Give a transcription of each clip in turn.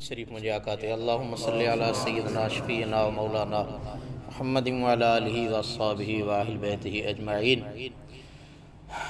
शरीफ मुझे आकाते अल्लाहुम्मा सल्ली अला सय्यिदना शफीना व मौलाना मुहम्मदिन व अला आलिहि व अस्हाबिहि व अहल बैतिहि अजमईन।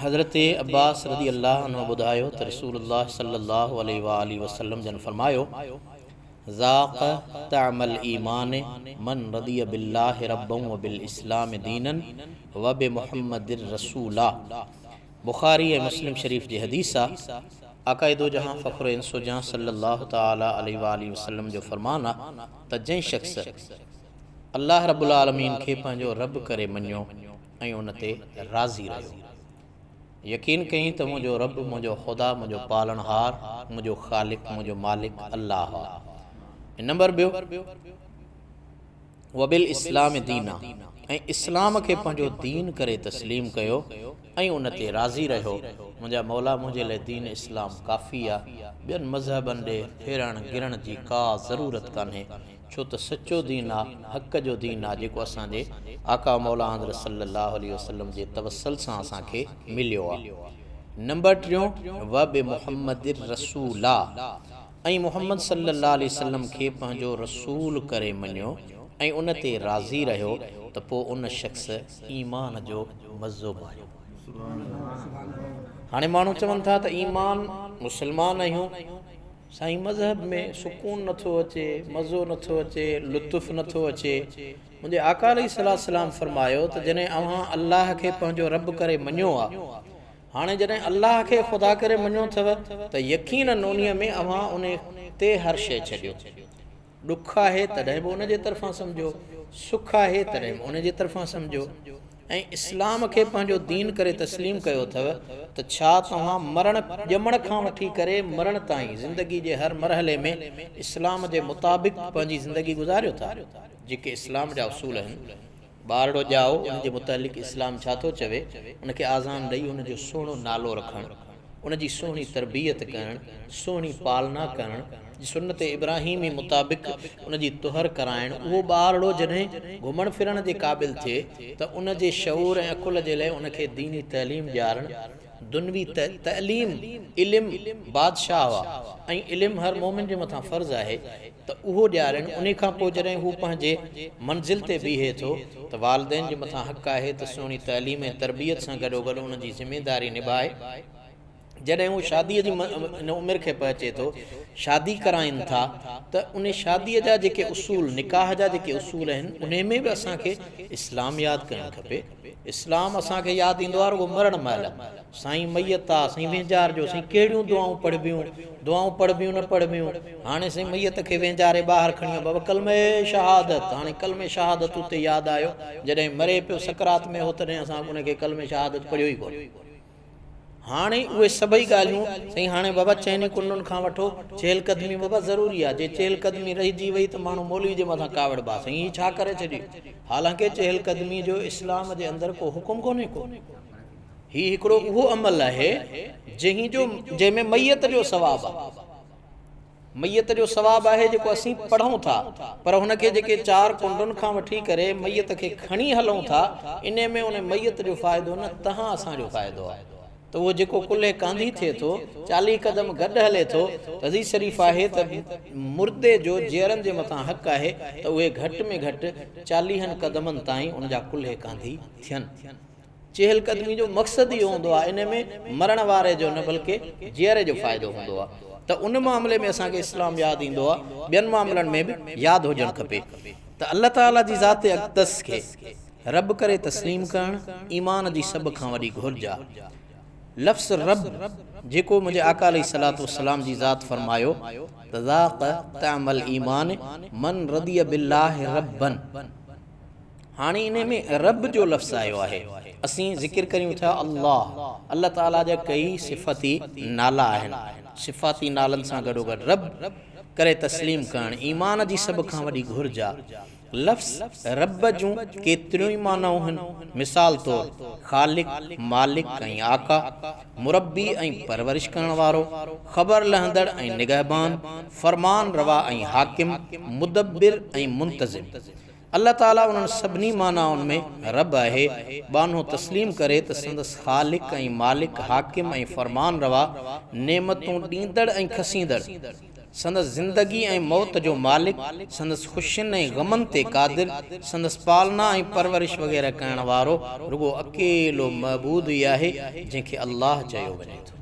हज़रत अब्बास रज़ी अल्लाह अन्हु ॿुधायो त रसूलुल्लाह सल्लल्लाहु अलैहि वसल्लम जन फरमायो, ज़ाक़ तअमल ईमान मन रदिय बिल्लाहि रब्बन व बिल इस्लाम दीनन व बि मुहम्मदिर रसूला। बुखारी ऐं मुस्लिम शरीफ जी हदीस आहे। आक़ाइदो जहां फ़ख्र इंसो जहां सल्लल्लाहु ताला अलैहि वसल्लम जो फरमान आहे त जंहिं शख़्स अल्लाह रब्बुल आलमीन खे पंहिंजो रब करे मञियो ऐं उन ते राज़ी रहियो, यकीन कई त मुंहिंजो रब, मुंहिंजो ख़ुदा, मुंहिंजो पालनहार, मुंहिंजो ख़ालिक, मुंहिंजो मालिक अल्लाह आहे। नंबर ॿियो, वबिल इस्लाम दीना, ऐं इस्लाम खे पंहिंजो दीन करे तस्लीम कयो ऐं उन ते राज़ी रहियो। मुंहिंजा मौला, मुंहिंजे लाइ दीन इस्लाम काफ़ी आहे, ॿियनि मज़हबनि ॾे फेरण गिरण जी का ज़रूरत कान्हे, छो त सचो दीन आहे, हक़ जो दीन आहे, जेको असांजे आका मौला हज़रत सल्लल्लाहु अलैहि वसल्लम जे तवसल सां असांखे मिलियो आहे। नंबर टियों, व बि मुहम्मदिर रसूला, ऐं मुहम्मद सल्लल्लाहु अलैहि वसल्लम खे पंहिंजो रसूल करे मञियो ऐं उन ते राज़ी रहियो, त पोइ उन शख़्स ईमान जो मज़ो माणियो। हाणे माण्हू चवनि था त ईमान, मुस्लमान आहियूं, साईं मज़हब में सुकून नथो अचे, मज़ो नथो अचे, लुत्फ़ नथो अचे। मुंहिंजे आका अलैहिस्सलाम फरमायो त जॾहिं अव्हां अल्लाह खे पंहिंजो रब करे मञियो आहे, हाणे जॾहिं अल्लाह खे ख़ुदा करे मञियो अथव त यकीनन उन्हीअ में अव्हां उन ते हर शइ छॾियो। ॾुख आहे तॾहिं बि उन जे तरफ़ां सम्झो, सुख आहे तॾहिं बि उन जे तरफ़ां सम्झो, ऐं इस्लाम खे पंहिंजो दीन करे तस्लीम कयो अथव त छा तव्हां मरण, ॼमण खां वठी करे मरण ताईं ज़िंदगी जे हर मरहले में इस्लाम जे मुताबिक़ पंहिंजी ज़िंदगी गुज़ारियो था। जेके इस्लाम जा उसूल आहिनि, ॿारड़ो ॼाओ, उन जे मुतालिक़ इस्लाम छा थो चवे, उनखे आज़ान ॾेई उन जो सुहिणो नालो रखणु, उन जी सुहिणी तरबियत करणु, सुहिणी पालना करणु, सुन्नत इब्राहिमी मुताबिक़ उन जी तुहर कराइणु। उहो ॿारड़ो जॾहिं घुमण फिरण जे क़ाबिल थिए त उन जे शऊर ऐं अकुल जे लाइ उनखे दीनी तइलीम ॾियारणु, दुनवी तइलीम, इल्मु बादशाह आहे ऐं इल्मु हर मोमिन जे मथां फ़र्ज़ु आहे त उहो ॾियारणु। उन खां पोइ जॾहिं हू पंहिंजे मंज़िल ते बीहे थो त वालिदैन जे मथां हक़ आहे त सुहिणी तइलीम ऐं तरबियत सां गॾोगॾु उन जी ज़िमेदारी निभाए। जॾहिं हू शादीअ जी उमिरि खे पहुचे थो, शादी कराइनि था, त उन शादीअ जा जेके उसूल, निकाह जा जेके उसूल आहिनि, उन में बि असांखे इस्लाम यादि करणु खपे। इस्लाम असांखे यादि ईंदो आहे रुगो मरण महिल, साईं मैयत आहे, साईं वेंझारजो, साईं कहिड़ियूं दुआऊं पढ़बियूं न पढ़बियूं। हाणे साईं मैयत खे वेंझारे ॿाहिरि खणी बाबा कलमे शहादत, हाणे कलमे शहादत उते यादि आयो, जॾहिं मरे पियो सकरात में हो तॾहिं असां उनखे कलमे शहादत पढ़ियो ई कोन। हाणे उहे सभई ॻाल्हियूं साईं, हाणे बाबा चइनी कुंडुनि खां वठो चहलकदमी बाबा ज़रूरी आहे, जे चहलकदमी रहिजी वई त माण्हू मौलवी जे मथां कावड़ बा, साईं हीअ छा करे छॾी। हालांकि चहलकदमी जो इस्लाम जे अंदरि को हुकुम कोन्हे को, हीउ हिकिड़ो उहो अमल आहे जंहिंमें मैयत जो सवाबु आहे। मैयत जो सवाबु आहे जेको असीं पढ़ूं था, पर हुनखे जेके चारि कुंडुनि खां वठी करे मैयत खे खणी हलूं था, इन में उन मैयत जो फ़ाइदो न, तव्हां असांजो फ़ाइदो आहे। त उहो जेको कुल्हे कांधी थिए थो, 40 क़दम गॾु हले थो, त हदीस शरीफ़ आहे त मुर्दे जो जीअरनि जे मथां हक़ आहे त उहे घटि में घटि 40 क़दमनि ताईं उनजा कुल्हे कांधी थियनि। चहलकदमी जो मक़सदु इहो हूंदो आहे, इन में मरण वारे जो न बल्कि जीअरे जो फ़ाइदो हूंदो आहे। त उन मामले में असांखे इस्लाम यादि ईंदो आहे, ॿियनि मामलनि में बि यादि हुजणु खपे। त अल्लाह ताला जी ज़ात अक़दस खे रब करे तस्लीम करणु ईमान जी सभ खां वॾी घुरिज आहे। लफ़्ज़ रब जेको मुंहिंजे आका अलैहिस्सलातु वस्सलाम जी ज़ात फरमायो त ज़ाक़ तअमल ईमान मन रदिय बिल्लाहि रब्बन, हाणे इन में रब जो लफ़्ज़ आयो आहे। असीं ज़िक्र करियूं था अल्लाह ताला जा कई सिफ़ती नाला आहिनि, सिफ़ाती नालनि सां गॾोगॾु रब करे तस्लीम करणु ईमान जी सभ खां वॾी घुरिज आहे। लफ़्ज़ रब जूं केतिरियूं ई मानाऊं आहिनि, मिसाल तौर ख़ालिक, मालिक ऐं आका, मुरब्बी ऐं परवरिश करण वारो, ख़बर लहंदड़ ऐं निगहबान, फ़रमान रवा ऐं हाकिम, मुदब्बिर ऐं मुंतज़िम। अल्लाह ताला उन्हनि सभिनी मानाउनि में रब आहे, बानो तस्लीम करे त संदसि ख़ालिक ऐं मालिक, हाकिम ऐं फ़रमान रवा, नेमतूं ॾींदड़ ऐं खसींदड़, संदस ज़िंदगी ऐं मौत जो मालिक, संदस ख़ुशियुनि ऐं ग़मनि ते क़ादिर, संदस पालना ऐं परवरिश वग़ैरह करण वारो रुगो अकेलो महबूद ई आहे जंहिंखे अल्लाह चयो वञे थो,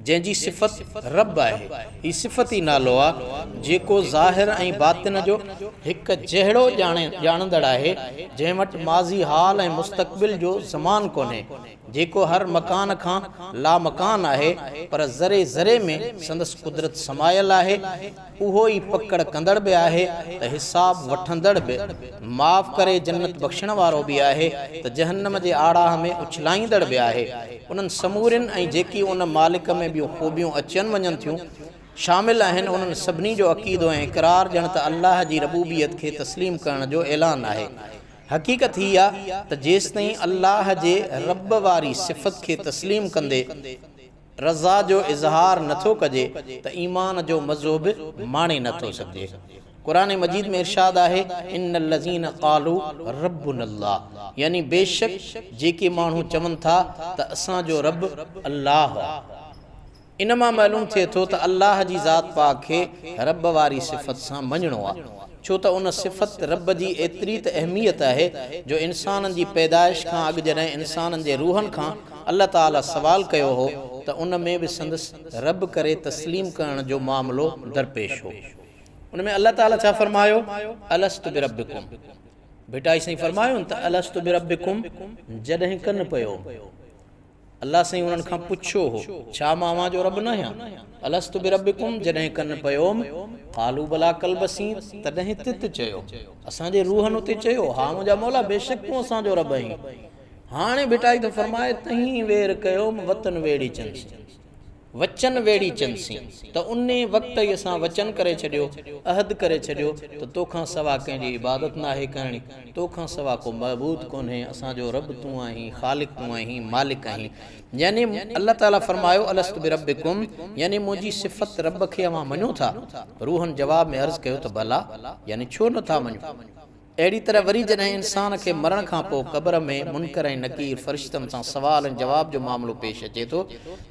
जंहिंजी सिफ़त रब आहे। ही सिफ़त ई नालो आहे जेको ज़ाहिर ऐं बातिन जो हिकु जहिड़ो ॼाणंदड़ आहे, जंहिं वटि माज़ी हाल ऐं मुस्तक़बिल जो ज़मान कोन्हे, जेको हर मकान खां लामकान आहे पर ज़रे ज़रे में संदसि कुदरत समायल आहे। उहो ई पकड़ कंदड़ बि आहे त हिसाब वठंदड़ बि, माफ़ करे जन्नत बख़्शण वारो बि आहे त जहन्नम जे आड़ाह में उछलाईंदड़ बि आहे। उन्हनि समूरिन ऐं जेकी उन मालिक में ॿियूं ख़ूबियूं अचनि वञनि थियूं शामिल आहिनि, उन्हनि सभिनी जो अक़ीदो ऐं इक़रार ॼण त अल्लाह जी रबूबियत खे तस्लीम करण जो ऐलान आहे। हक़ीक़त ही आहे त जेसिताईं अल्लाह जे रब वारी सिफ़त खे तस्लीम कंदे रज़ा जो इज़हार नथो कजे त ईमान जो मज़ो बि माणे नथो सघे। क़ुरान मजीद में इरशाद आहे, इन्नल लज़ीन क़ालू रब्बुनल्लाह, यानी बेशक जेके माण्हू चवनि था त असांजो रब अल्लाह आहे। इन मां मालूम थिए थो त अल्लाह जी ज़ात पाक खे रब वारी सिफ़त सां मञिणो आहे, छो त उन सिफ़त रब जी एतिरी त अहमियत आहे जो इंसाननि जी पैदाइश खां अॻु जॾहिं इंसाननि जे रूहनि खां अल्लाह ताला सवाल कयो हो त उन में बि संदसि रब करे तस्लीम करण जो मामिलो दरपेश हो। उन में अल्लाह ताला छा फरमायो, अलस्तु बिरब्बिकुम, बेटा साईं फरमायो त अलस्तु बिरब्बिकुम, जॾहिं कन पियो अल्लाह साईं उन्हनि खां पुछियो हो छा मां अवां जो रब न आहियां, अलस्तु बिरब्बिकुम, जॾहिं कन पियोम क़ालू बला कल्बसी, तॾहिं तित चयो, असांजे रूहनि उते चयो हा मुंहिंजा मौला बेशक तूं असांजो रब आहीं। हाणे बेटा त फरमाए तहीं वेर कयोम वतन वेड़ी चंसी, वचन वेड़ी चंसी, त उन वक़्त ई असां वचन करे छॾियो, अहद करे छॾियो त तोखां सवा कंहिंजी इबादत न आहे करणी, तोखां सवा को महबूद कोन्हे, असांजो रब तूं आहीं, ख़ालिक तूं आहीं, मालिक आहीं। यानी अल्लाह ताला फरमायो अलस्तु बिरब्बिकुम, यानी मुंहिंजी सिफ़त रब खे अवां मञो था। रूहनि जवाब में अर्ज़ु कयो त भला, यानी छो नथा मञो। अहिड़ी तरह वरी जॾहिं इंसान खे मरण खां पोइ क़ब्र में मुनकर ऐं नकीर फ़रिश्तनि सां सवाल ऐं जवाब जो मामिलो पेश अचे थो,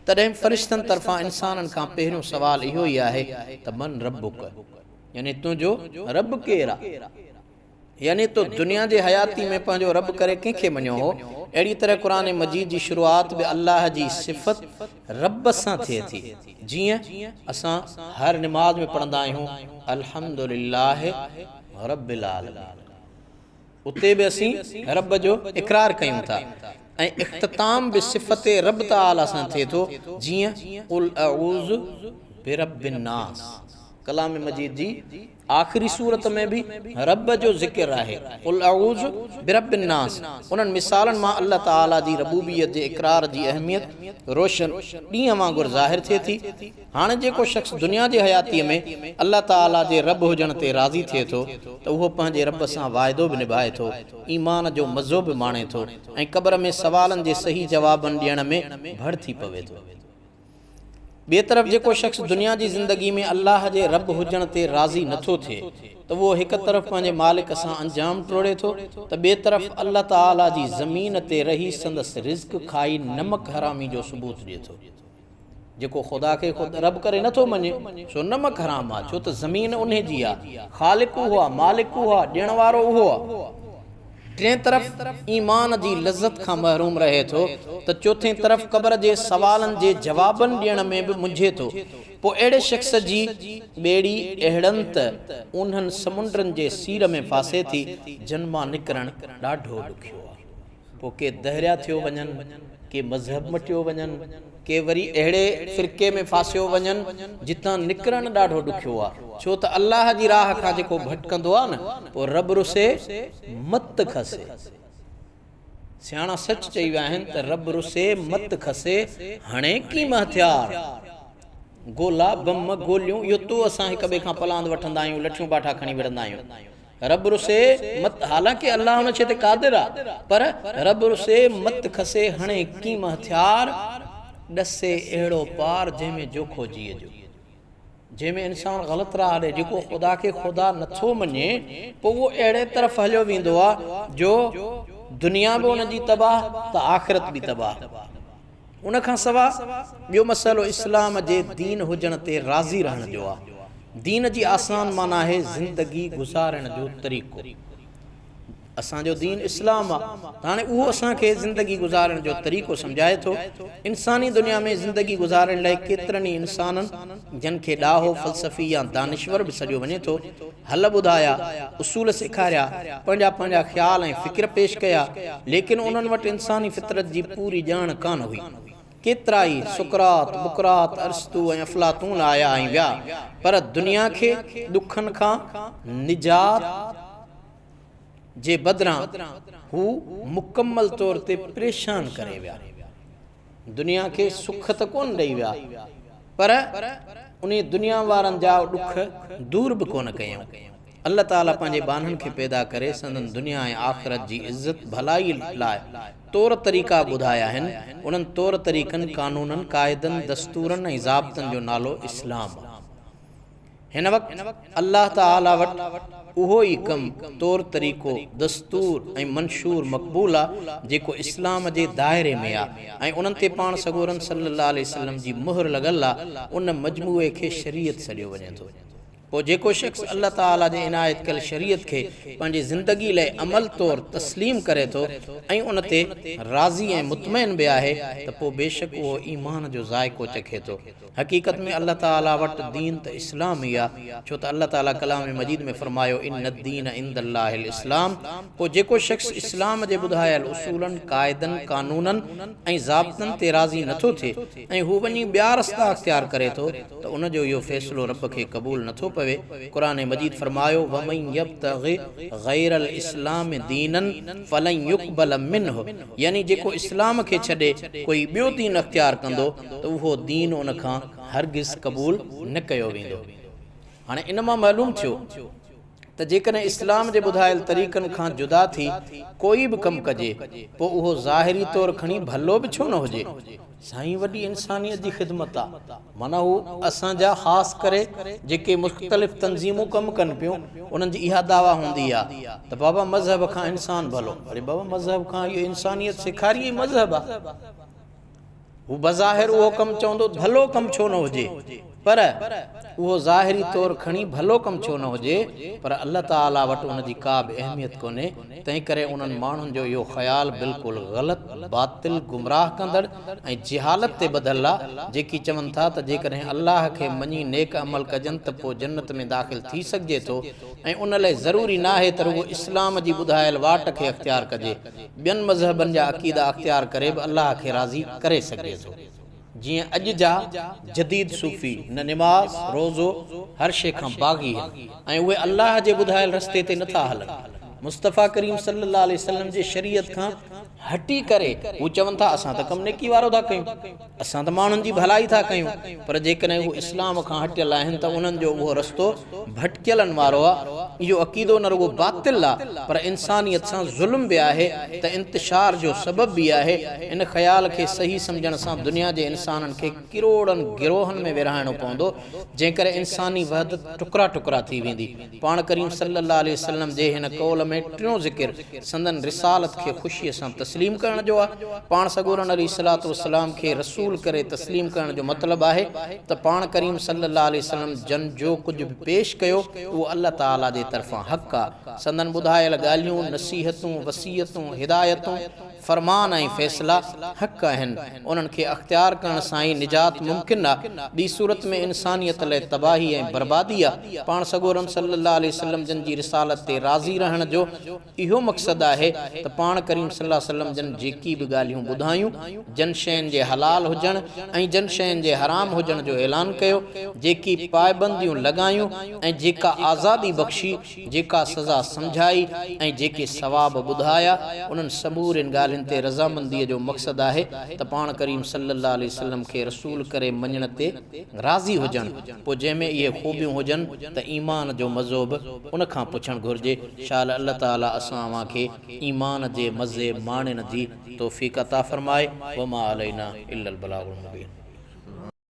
तॾहिं फ़रिश्तनि तरफ़ां इंसाननि खां पहिरियों सवाल इहो ई आहे त मन रब्बुक, यानी तुंहिंजो रब केरु आहे, यानी तो दुनिया जे हयाती में पंहिंजो रब करे कंहिंखे मञियो हो। अहिड़ी तरह क़ुरान मजीद जी शुरूआत बि अल्लाह जी सिफ़त रब सां थिए थी, जीअं असां हर निमाज़ में पढ़ंदा आहियूं अल्हम्दुलिल्लाह रब्बिल आलमीन, उते बि असीं रब जो इक़रार कयूं था। ऐं इख्तिताम बि सिफ़त रब ताला सां थिए थो, जीअं क़ुल अऊज़ु बिरब्बिन नास, कलाम मजीद जी आख़िरी सूरत में भी रब जो ज़िक्र आहे, क़ुल अऊज़ु बिरब्बिन नास। उन्हनि मिसालनि मां अल्लाह ताला जी रबूबियत जे इक़रार जी अहमियत रोशन ॾींहं वांगुरु ज़ाहिर थिए थी। हाणे जेको शख़्स दुनिया जे हयातीअ में अल्लाह ताला जे रब हुजण ते राज़ी थिए थो त उहो पंहिंजे रब सां वाइदो बि निभाए थो, ईमान जो मज़ो बि माणे थो ऐं क़ब्र में सवालनि जे सही जवाबनि ॾियण में भड़ थी पवे थो। ॿिए तरफ़ जेको शख़्स दुनिया जी ज़िंदगी में अल्लाह जे रब हुजण ते राज़ी नथो थिए त उहो हिकु तरफ़ पंहिंजे मालिक सां अंजाम टोड़े थो त ॿिए तरफ़ अल्लाह ताला जी ज़मीन ते रही संदसि रिज़्क़ खाई नमक हरामी जो सबूत ॾिए थो। जेको ख़ुदा खे रब करे नथो मञे सो नमक हराम आहे, छो त ज़मीन उन जी आहे, ख़ालिक उहो आहे, मालिक उहो आहे, ॾियण वारो उहो आहे। टे तरफ़ ईमान जी लज़्ज़त खां महरूम रहे थो त चौथे तरफ़ क़ब्र जे सवालनि जे जवाबनि ॾियण में बि मुंझे थो। पोइ अहिड़े शख़्स जी ॿेड़ी अहिड़नि त उन्हनि समुंडनि जे सीर में फासे थी जिन मां निकिरणु ॾाढो ॾुखियो आहे। पोइ के दहरिया थियो वञनि, के मज़हब मटियो वञनि, के वरी अहिड़े फ़िरके में फासियो वञनि जितां निकिरणु ॾाढो ॾुखियो आहे, छो त अल्लाह जी राह खां जेको भटकंदो आहे न पोइ रब रुसे मत खसे। सियाणा सच चई विया आहिनि त रब रुसे मत खसे, हणे कीम हथियार गोला बम गोलियूं इहो तो असां हिक ॿिए खां पलांद वठंदा आहियूं, लठियूं बाठा खणी विढ़ंदा आहियूं। रब रुसे मत, हालांकि अल्लाह हुन शइ ते क़ादिर आहे, पर रब रुसे मत खसे, हणे कीम हथियार ॾसे अहिड़ो पार जंहिंमें जोखो जीअ जो, जंहिंमें इंसान ग़लति राह ॾे, जेको ख़ुदा खे ख़ुदा नथो मञे पोइ उहो अहिड़े तरफ़ हलियो वेंदो आहे जो दुनिया बि उनजी तबाह त आख़िरत बि तबाह। उन खां सवा ॿियो मसइलो इस्लाम जे दीन हुजण ते राज़ी रहण जो आहे। दीन जी आसान माना आहे ज़िंदगी गुज़ारण जो तरीक़ो। असांजो दीन इस्लाम आहे, हाणे उहो असांखे ज़िंदगी गुज़ारण जो तरीक़ो सम्झाए थो। इंसानी दुनिया में ज़िंदगी गुज़ारण लाइ केतिरनि ई इंसाननि जिन खे ॾाहो फ़लसफ़ी या दानिश्वर बि सॾियो वञे थो, हल ॿुधाया, उसूल सेखारिया, पंहिंजा पंहिंजा ख़्याल ऐं फ़िक्र पेश कया, लेकिन उन्हनि वटि इंसानी फितरत जी पूरी ॼाण कान हुई। केतिरा ई सुकरात, बुकरात, अरस्तू ऐं अफलातून आया ऐं विया, पर दुनिया खे ॾुखनि खां निजात जे बदिरां हू मुकम्मल तौर ते परेशान करे विया। दुनिया खे सुख त कोन ॾेई विया, पर उन दुनिया वारनि जा ॾुख दूर बि कोन कयूं। अल्लाह ताला पंहिंजे बाननि खे पैदा करे संदन दुनिया ऐं आख़िरत जी इज़त भलाई लाइ तौर तरीक़ा ॿुधाया आहिनि। उन्हनि तौर तरीक़नि, कानूननि, क़ाइदनि, दस्तूरनि ऐं ज़ाब्तनि जो नालो इस्लाम आहे। हिन वक़्तु अल्लाह ताला वटि उहो ई कमु, तौर तरीक़ो, दस्तूर ऐं मंशूर मक़बूल आहे जेको इस्लाम जे दायरे में आहे ऐं उन्हनि ते पाण सॻोरन सल्लल्लाहु अलैहि वसल्लम जी मुहर लॻल आहे। उन मजमूए खे शरीयत सॾियो वञे थो। पोइ जेको शख़्स अल्लाह ताला जे इनायत कयल शरीयत खे पंहिंजी ज़िंदगी लाइ अमल तौरु तस्लीम करे थो ऐं उन ते राज़ी ऐं मुतमइन बि आहे, त पोइ बेशक उहो ईमान जो ज़ाइक़ो चखे थो। हक़ीक़त में अल्लाह ताला वटि दीन त इस्लाम ई आहे, छो त अल्लाह ताला कलाम मजीद में फरमायो इन्न दीन इंदल्लाहिल इस्लाम। पोइ जेको शख़्स इस्लाम जे ॿुधायल उसूलनि, क़ाइदनि, कानूननि ऐं ज़ाब्तनि ते राज़ी नथो थिए ऐं हू वञी ॿिया रस्ता अख़्तियार करे थो, त उनजो इहो फ़ैसिलो रब खे क़बूल नथो पवे। क़ुरान मजीद फरमायो वमन यब्तग़ि गैरल इस्लाम दीनन फलन युक़बल मिन्हु, यानी जेको इस्लाम खे छॾे कोई ॿियो दीन अख़्तियार कंदो त उहो दीन उन खां हरगिज़ क़बूल न कयो वेंदो। हाणे इन मां मालूम थियो त जेकॾहिं इस्लाम जे ॿुधायल तरीक़नि खां जुदा थी कोई बि कमु कजे, पोइ उहो ज़ाहिरी तौरु खणी भलो बि छो न हुजे। साईं वॾी इंसानियत जी ख़िदमत आहे। माना हू असांजा ख़ासि करे जेके मुख़्तलिफ़ तंज़ीमूं कमु कनि पियूं, उन्हनि जी इहा दावा हूंदी आहे त बाबा मज़हब खां इंसान भलो। अरे बाबा मज़हब खां इहो इंसानियत सेखारी ई मज़हब आहे। हू बज़ाहिर उहो कमु चवंदो भलो कमु छो न हुजे, पर उहो ज़ाहिरी तौरु खणी भलो कमु छो न हुजे, पर अल्लाह ताला वटि उनजी का बि अहमियत कोन्हे। तंहिं करे उन्हनि माण्हुनि जो इहो ख़्यालु बिल्कुलु ग़लति, बातिल, गुमराह कंदड़ ऐं जिहालत ते ॿधल आहे, जेकी चवनि था त जेकॾहिं अल्लाह खे मञी नेक अमल कजनि त पोइ जन्नत में दाख़िल थी सघिजे थो ऐं उन लाइ ज़रूरी न आहे त रुगो इस्लाम जी ॿुधायल वाट खे अख़्तियार कजे, ॿियनि मज़हबनि जा अक़ीदा अख़्तियार करे बि अल्लाह खे राज़ी करे सघिजे थो। जीअं अॼु जा जदीद सूफ़ी न निमाज़, रोज़ो, हर शइ खां बाग़ी आहिनि ऐं उहे अल्लाह जे ॿुधायल रस्ते ते नथा हलनि। मुस्तफ़ा करीम सल्लल्लाहु अलैहि वसल्लम जे शरीयत खां हटी करे हू चवनि था असां त कमु नेकी वारो था कयूं, असां त माण्हुनि जी भलाई था कयूं, पर जेकॾहिं हू इस्लाम खां हटियल आहिनि त उन्हनि जो उहो रस्तो भटकियलनि वारो आहे। इहो अक़ीदो न रुगो बातिल आहे, पर इंसानियत सां ज़ुल्म बि आहे त इंतिशार जो सबब बि आहे। इन ख़्याल खे सही सम्झण सां दुनिया जे इंसाननि खे किरोड़नि गिरोहनि में विरहाइणो पवंदो, जंहिं करे इंसानी वहदत टुकड़ा टुकड़ा थी वेंदी। पाण करीम सल्लल्लाहु अलैहि वसल्लम जे हिन कौल में टियों ज़िक्र संदन रिसालत खे ख़ुशीअ सां तस्लीम करण जो आहे। पाण सॻोरन अलैहिस्सलातु वस्सलाम खे रसूल करे तस्लीम करण जो मतिलबु आहे त पाण करीम सल्लल्लाहु अलैहि वसल्लम जन जो कुझु बि पेश कयो उहो अल्लाह ताला जे तरफ़ां हक़ आहे। संदन ॿुधायल ॻाल्हियूं, नसीहतूं, वसीयतूं, हिदायतूं, फरमान ऐं फ़ैसिला हक़ आहिनि। उन्हनि खे अख़्तियार करण सां ई निजात मुमकिन आहे, ॿी सूरत में इंसानियत लाइ तबाही ऐं बर्बादी आहे। पाण सॻोरन सल्लल्लाहु अलैहि वसल्लम जन जी रिसालत ते राज़ी रहण जो इहो मक़सदु आहे त पाण करीम सल्लल्लाहु अलैहि वसल्लम जन जेकी बि ॻाल्हियूं ॿुधायूं, जन शयुनि जे हलाल हुजण ऐं जन शयुनि जे हराम हुजण जो ऐलान कयो, जेकी पाबंदियूं लॻायूं ऐं जेका आज़ादी बख़्शी, जेका सज़ा सम्झाई ऐं जेके सवाब ॿुधाया, उन्हनि समूरनि ॻाल्हियुनि ते रज़ामंदीअ जो मक़सदु आहे त पाण करीम सल्लल्लाहु अलैहि वसल्लम खे रसूल करे मञण ते राज़ी हुजनि। पोइ जंहिंमें इहे ख़ूबियूं हुजनि त ईमान जो मज़ो बि उन खां पुछणु घुरिजे। शाल अल्लाह ताला असां खे ईमान जे मज़े माणण जी तौफ़ीक़ अता फ़रमाए। वमा अलैना इल्लल बलागुल मुबीन।